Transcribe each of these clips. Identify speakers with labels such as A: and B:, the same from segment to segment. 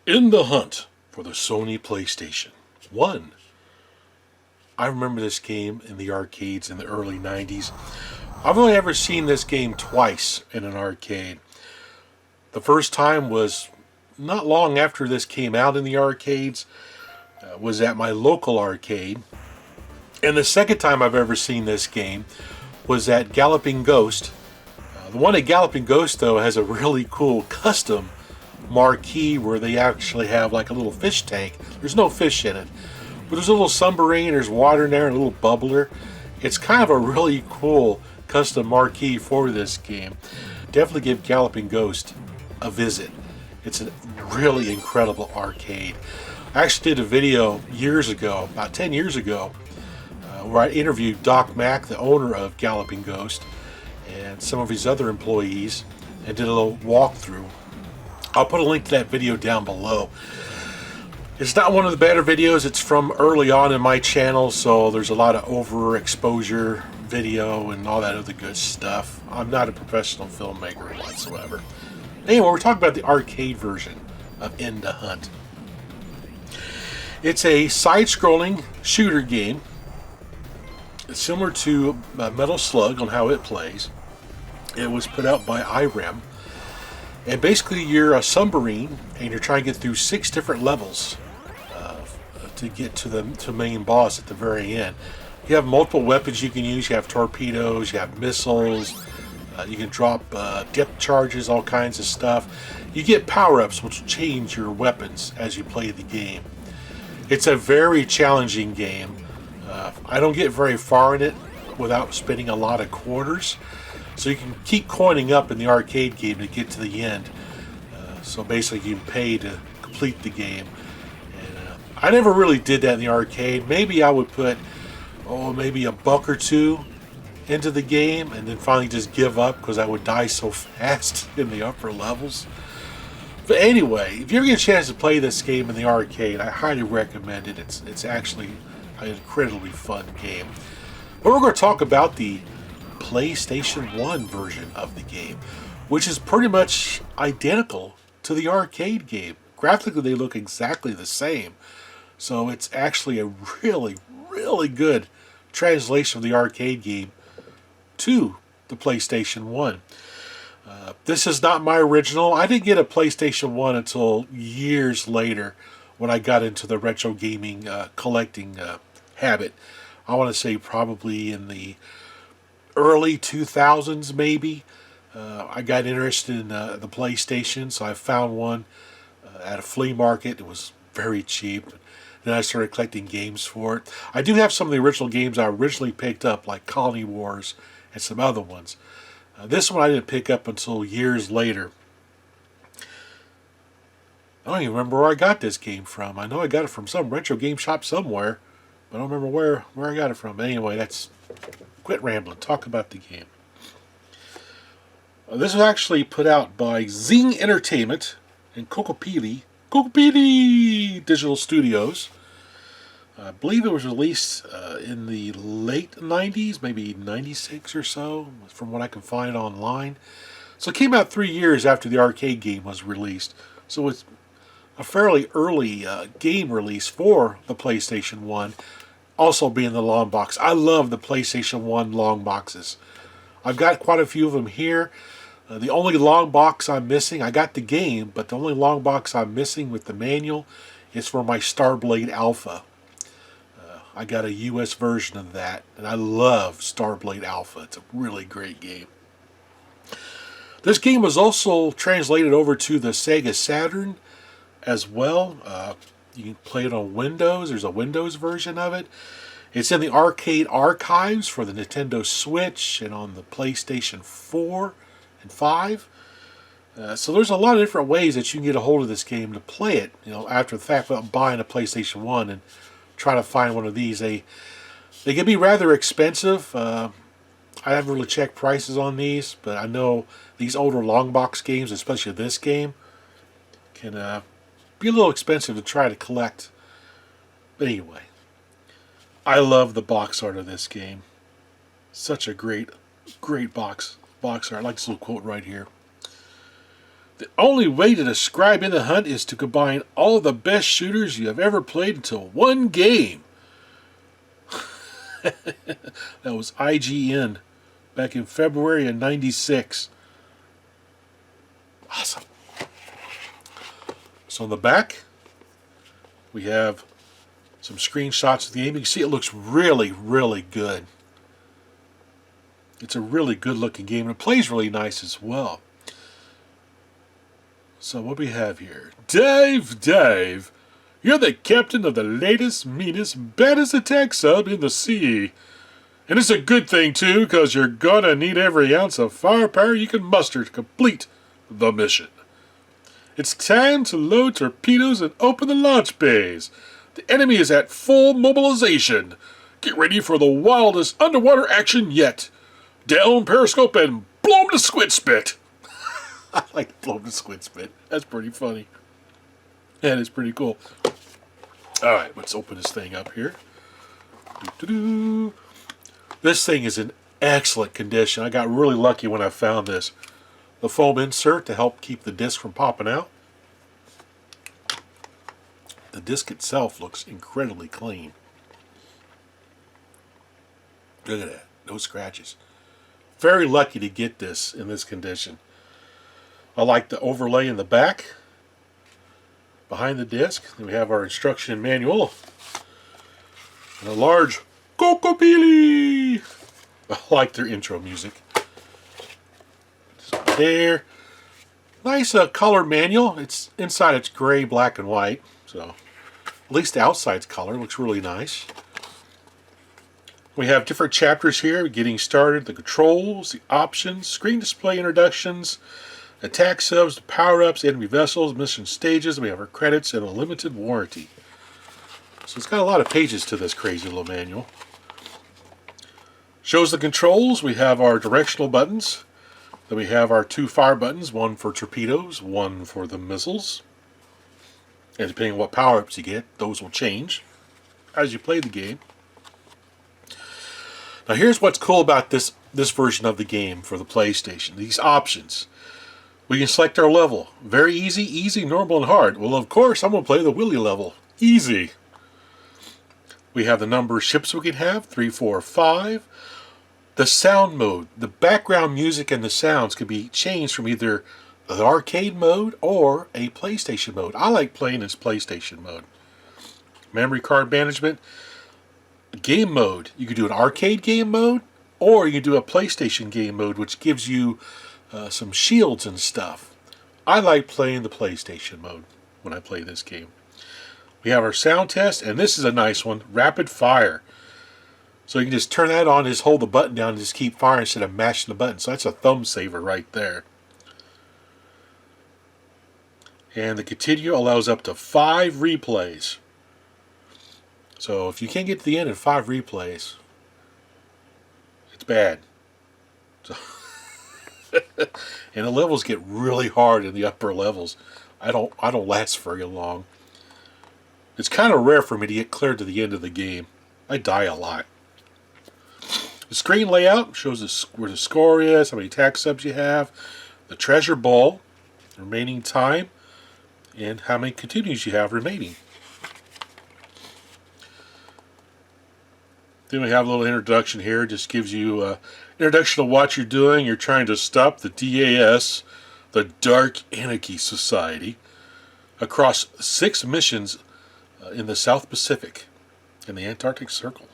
A: In the Hunt for the Sony PlayStation 1. I remember this game in the arcades in the early 90s. I've only ever seen this game twice in an arcade. The first time was not long after this came out in the arcades, was at my local arcade. And the second time I've ever seen this game was at Galloping Ghost. The one at Galloping Ghost, though, has a really cool custom marquee where they actually have like a little fish tank. There's no fish in it, but there's a little submarine, there's water in there, and a little bubbler. It's kind of a really cool custom marquee for this game. Definitely give Galloping Ghost a visit. It's a really incredible arcade. I actually did a video years ago, about 10 years ago, where I interviewed Doc Mack, the owner of Galloping Ghost, and some of his other employees, and did a little walkthrough. I'll put a link to that video down below. It's not one of the better videos. It's from early on in my channel, so there's a lot of overexposure video and all that other good stuff. I'm not a professional filmmaker whatsoever. Anyway, we're talking about the arcade version of In the Hunt. It's a side-scrolling shooter game. It's similar to Metal Slug on how it plays. It was put out by IREM. And basically you're a submarine and you're trying to get through 6 different levels to get to the main boss at the very end. You have multiple weapons you can use. You have torpedoes, you have missiles, you can drop depth charges, all kinds of stuff. You get power-ups which change your weapons as you play the game. It's a very challenging game. I don't get very far in it without spending a lot of quarters. So you can keep coining up in the arcade game to get to the end. So basically you can pay to complete the game. And I never really did that in the arcade. Maybe I would put, maybe a buck or two into the game and then finally just give up because I would die so fast in the upper levels. But anyway, if you ever get a chance to play this game in the arcade, I highly recommend it. It's actually an incredibly fun game. But we're going to talk about the PlayStation 1 version of the game, which is pretty much identical to the arcade game. Graphically, they look exactly the same. So it's actually a really, really good translation of the arcade game to the PlayStation 1. This is not my original. I didn't get a PlayStation 1 until years later when I got into the retro gaming collecting habit. I want to say probably in the early 2000s maybe. I got interested in the PlayStation, so I found one at a flea market. It was very cheap. Then I started collecting games for it. I do have some of the original games I originally picked up, like Colony Wars and some other ones. This one I didn't pick up until years later. I don't even remember where I got this game from. I know I got it from some retro game shop somewhere, but I don't remember where I got it from. Anyway, that's... Quit rambling. Talk about the game. This was actually put out by Zing Entertainment and Kokopili Digital Studios. I believe it was released in the late 90s, maybe 96 or so, from what I can find online. So it came out 3 years after the arcade game was released. So it's a fairly early game release for the PlayStation 1. Also being the long box. I love the PlayStation 1 long boxes. I've got quite a few of them here. The only long box I'm missing, I got the game, but the only long box I'm missing with the manual is for my Starblade Alpha. I got a US version of that, and I love Starblade Alpha. It's a really great game. This game was also translated over to the Sega Saturn as well. You can play it on Windows. There's a Windows version of it. It's in the arcade archives for the Nintendo Switch and on the PlayStation 4 and 5. So there's a lot of different ways that you can get a hold of this game to play it, after the fact, without buying a PlayStation 1 and trying to find one of these. They can be rather expensive. I haven't really checked prices on these, but I know these older long box games, especially this game, can be a little expensive to try to collect. But anyway, I love the box art of this game. Such a great box art. I like this little quote right here. The only way to describe In the Hunt is to combine all the best shooters you have ever played into one game. That was IGN back in February of '96. Awesome. So on the back, we have some screenshots of the game. You can see it looks really, really good. It's a really good looking game, and it plays really nice as well. So what do we have here? Dave, you're the captain of the latest, meanest, baddest attack sub in the sea. And it's a good thing too, because you're gonna need every ounce of firepower you can muster to complete the mission. It's time to load torpedoes and open the launch bays. The enemy is at full mobilization. Get ready for the wildest underwater action yet. Down periscope and blow 'em to squid spit. I like blow 'em to squid spit. That's pretty funny. That is pretty cool. Alright, let's open this thing up here. Doo-doo-doo. This thing is in excellent condition. I got really lucky when I found this. The foam insert to help keep the disc from popping out. The disc itself looks incredibly clean. Look at that. No scratches. Very lucky to get this in this condition. I like the overlay in the back. Behind the disc, then we have our instruction manual. And a large Kokopili. I like their intro music. There. Nice color manual. It's inside it's gray, black, and white. So at least the outside's color looks really nice. We have different chapters here. Getting started, the controls, the options, screen display introductions, attack subs, the power-ups, enemy vessels, mission stages. We have our credits and a limited warranty. So it's got a lot of pages to this crazy little manual. Shows the controls. We have our directional buttons. Then we have our two fire buttons, one for torpedoes, one for the missiles. And depending on what power-ups you get, those will change as you play the game. Now here's what's cool about this version of the game for the PlayStation. These options. We can select our level. Very easy, normal, and hard. Well, of course, I'm going to play the Willy level. Easy. We have the number of ships we can have, 3, 4, 5. The sound mode, the background music and the sounds can be changed from either the arcade mode or a PlayStation mode. I like playing this PlayStation mode. Memory card management, game mode. You can do an arcade game mode or you can do a PlayStation game mode, which gives you some shields and stuff. I like playing the PlayStation mode when I play this game. We have our sound test, and this is a nice one, rapid fire. So you can just turn that on, just hold the button down and just keep firing instead of mashing the button. So that's a thumb saver right there. And the continue allows up to 5 replays. So if you can't get to the end in 5 replays, it's bad. So and the levels get really hard in the upper levels. I don't last very long. It's kind of rare for me to get clear to the end of the game. I die a lot. The screen layout shows where the score is, how many attack subs you have, the treasure ball, remaining time, and how many continues you have remaining. Then we have a little introduction here. It just gives you an introduction to what you're doing. You're trying to stop the DAS, the Dark Anarchy Society, across 6 missions in the South Pacific and the Antarctic Circle.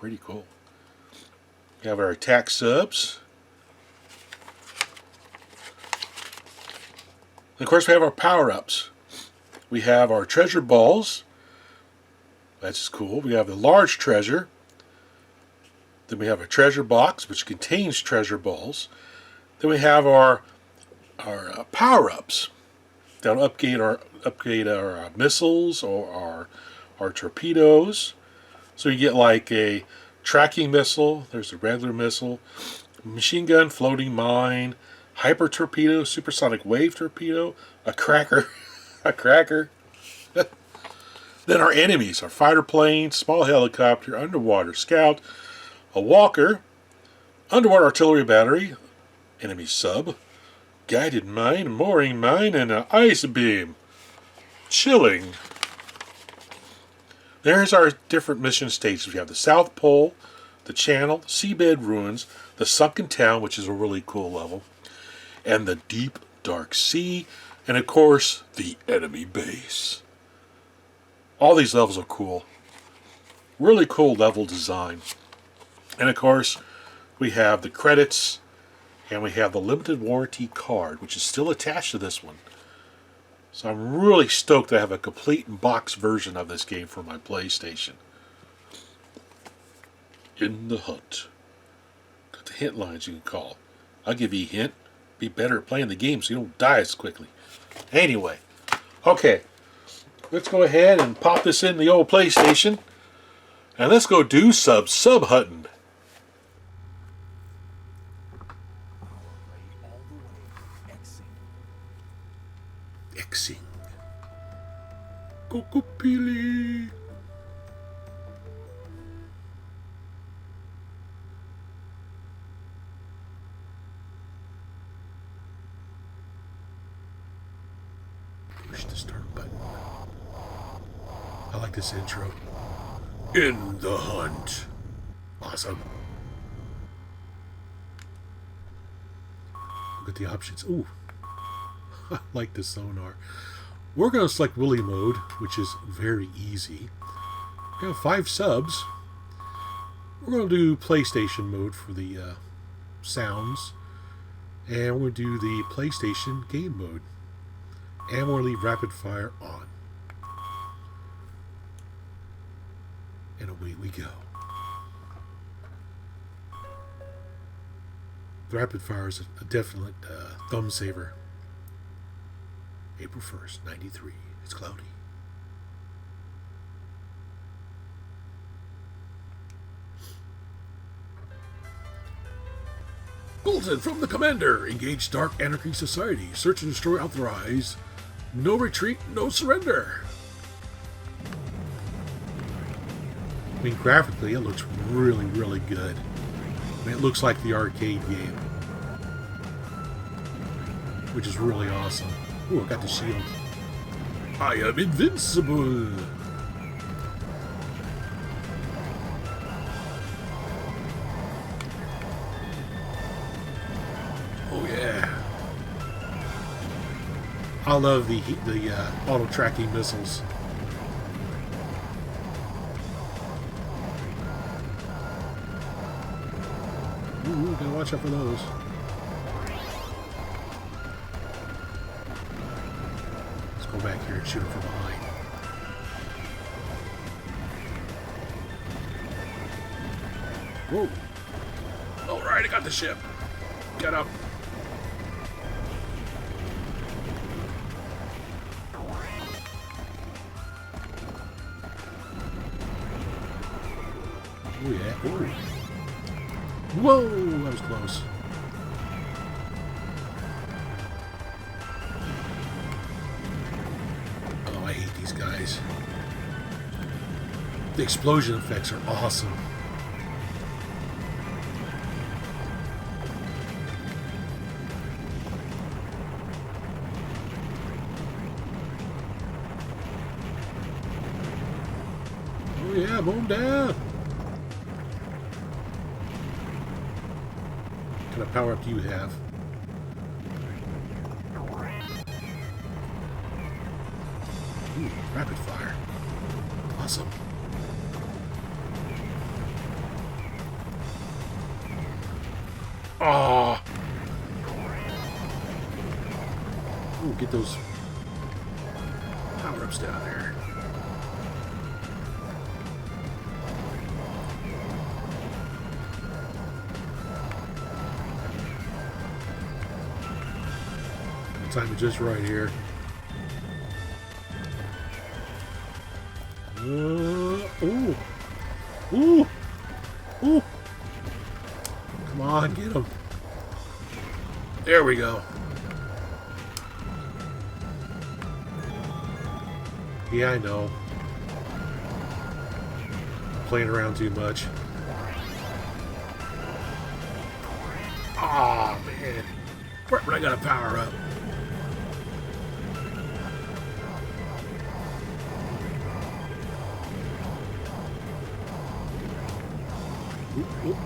A: Pretty cool. We have our attack subs. And of course we have our power-ups. We have our treasure balls. That's cool. We have the large treasure. Then we have a treasure box which contains treasure balls. Then we have our power-ups. That'll upgrade our missiles or our torpedoes. So you get like a tracking missile, there's a regular missile, machine gun, floating mine, hyper torpedo, supersonic wave torpedo, a cracker, a cracker. Then our enemies, our fighter plane, small helicopter, underwater scout, a walker, underwater artillery battery, enemy sub, Guided mine, mooring mine, and an ice beam. Chilling. There's our different mission stages. We have the South Pole, the Channel, Seabed Ruins, the Sunken Town, which is a really cool level, and the Deep Dark Sea, and of course, the enemy base. All these levels are cool. Really cool level design. And of course, we have the credits, and we have the limited warranty card, which is still attached to this one. So I'm really stoked to have a complete box version of this game for my PlayStation. In the hunt. Got the hint lines you can call. I'll give you a hint. Be better at playing the game so you don't die as quickly. Anyway. Okay. Let's go ahead and pop this in the old PlayStation. And let's go do sub hunting. Xing. Kokopili. Push the start button. I like this intro. In the hunt. Awesome. Look at the options. Ooh. I like the sonar. We're going to select Willy mode, which is very easy. We have 5 subs. We're going to do PlayStation mode for the sounds. And we're going to do the PlayStation game mode. And we'll leave rapid fire on. And away we go. The rapid fire is a definite thumb saver. April 1st, 93. It's cloudy. Bulletin from the commander. Engage Dark Anarchy Society. Search and destroy authorized. No retreat, no surrender. I mean, graphically, it looks really, really good. I mean, it looks like the arcade game, which is really awesome. Ooh, I got the shield. I am invincible. Oh yeah. I love the auto tracking missiles. Ooh, gotta watch out for those. Go back here and shoot him from behind. Whoa. Alright, I got the ship. Get up. Oh yeah. Ooh. Whoa, that was close. I hate these guys. The explosion effects are awesome. Oh yeah, mow them down. What kind of power up do you have? Ooh, rapid fire. Awesome. Ah! Ooh, get those power-ups down there. Time it just right here. Ooh. Ooh. Ooh. Come on, get him. There we go. Yeah, I know. Playing around too much. Ah, man. But I gotta power up. Oop, oop.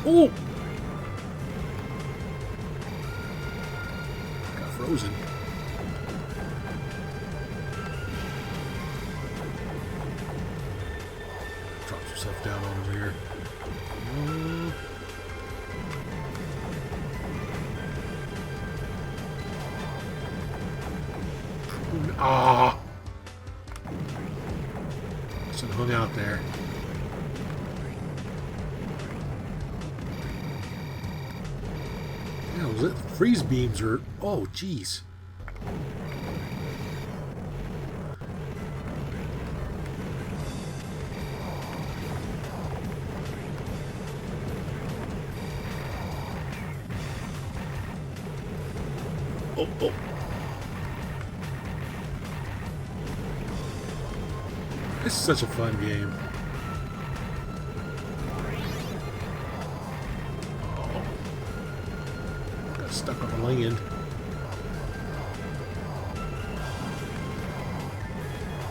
A: Oh! Got frozen. Drops yourself down over there. Ah! Some hung out there. Yeah, was it? Freeze beams are. Oh, jeez. Oh, oh. This is such a fun game. Oh. Got stuck on the land.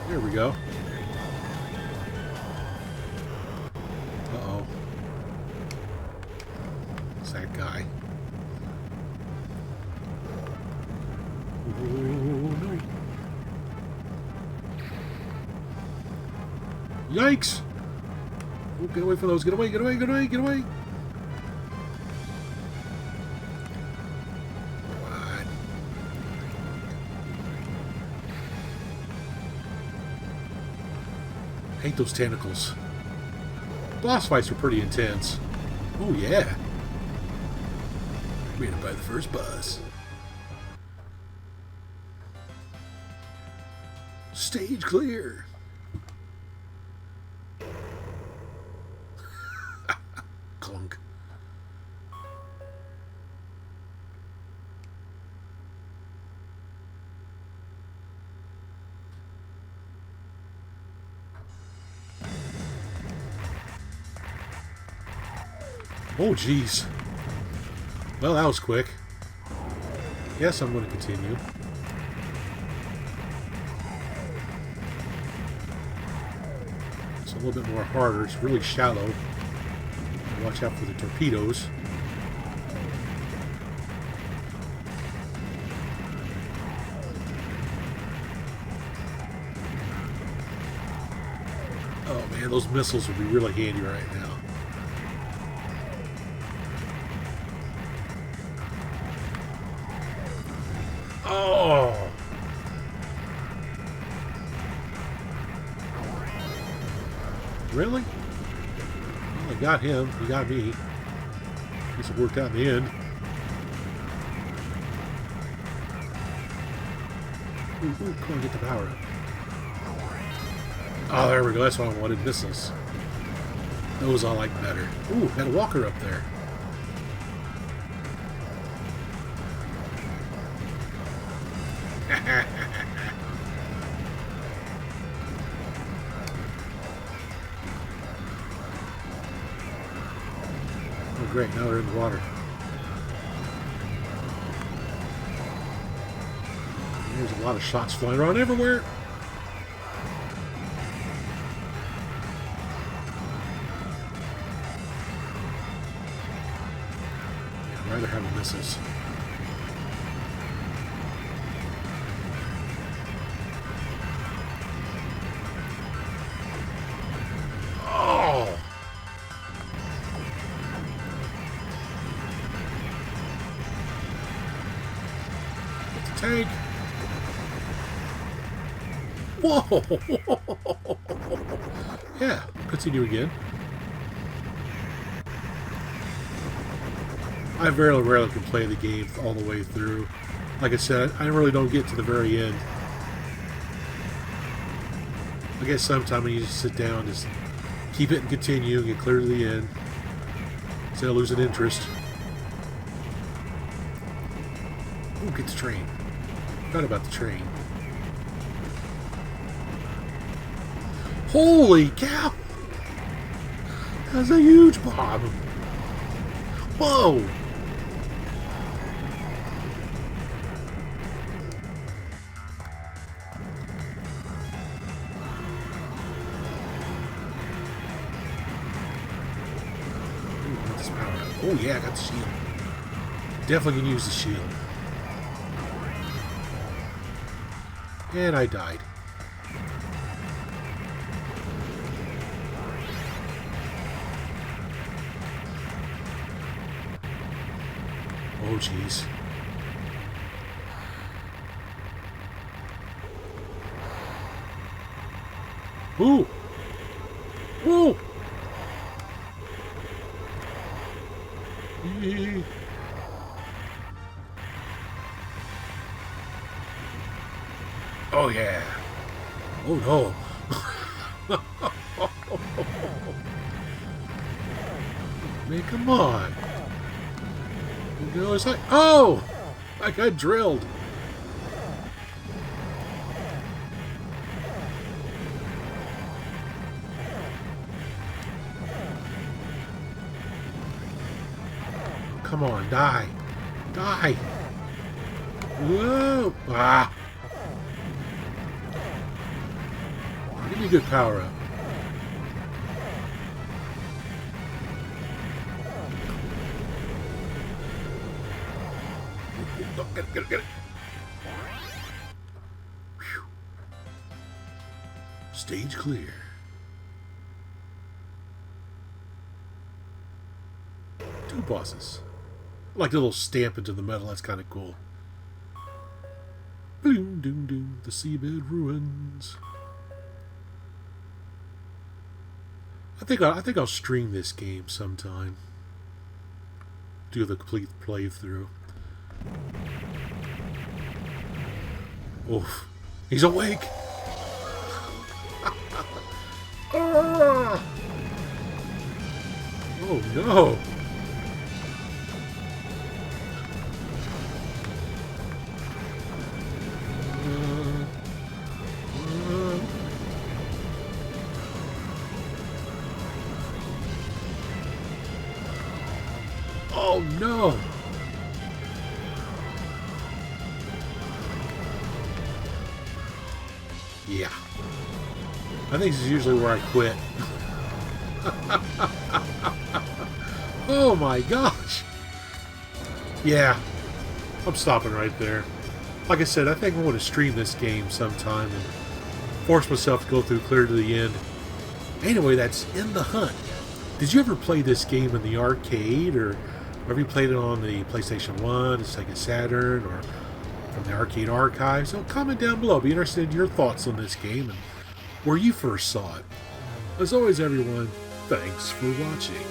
A: There we go. Uh-oh. It's that guy. Oh, no. Yikes! Oh, get away from those. Get away, get away, get away, get away! Come on. Hate those tentacles. Boss fights are pretty intense. Oh, yeah. Made it by the first boss. Stage clear. Clunk. Oh, jeez. Well, that was quick. Yes, I'm going to continue. It's a little bit more harder. It's really shallow. Watch out for the torpedoes. Oh man, those missiles would be really handy right now. Oh! Really? Well, I got him. He got me. Guess it worked out in the end. Ooh, ooh, come on, get the power up. Oh, there we go. That's what I wanted. Missiles. Those I like better. Ooh, got a walker up there. Oh, great. Now they're in the water. There's a lot of shots flying around everywhere. Yeah, I'd rather have the missiles. Oh! Get the tank. Whoa! Yeah, continue again. I very rarely can play the game all the way through. Like I said, I really don't get to the very end. I guess sometime I need to sit down, just keep it and continue, get clear to the end, instead of losing interest. Ooh, get the train. Forgot about the train. Holy cow! That's a huge bomb. Whoa! Oh yeah, I got the shield. Definitely can use the shield. And I died. Oh jeez. Ooh! Ooh! Oh yeah. Oh no. Man, come on. You know, it's like, oh! I got drilled. Come on, die. Die. Whoa. Ah. Give me a good power up. Oh, get it. Whew. Stage clear. Two bosses. I like the little stamp into the metal. That's kind of cool. Boom, doom, doom. The seabed ruins. I think I'll stream this game sometime. Do the complete playthrough. Oof. He's awake! Ah! Oh no! Oh no! Yeah. I think this is usually where I quit. Oh my gosh! Yeah. I'm stopping right there. Like I said, I think I want to stream this game sometime and force myself to go through clear to the end. Anyway, that's In the Hunt. Did you ever play this game in the arcade, or have you played it on the PlayStation 1, the Sega Saturn, or from the arcade archive? So comment down below. I'll be interested in your thoughts on this game and where you first saw it. As always, everyone, thanks for watching.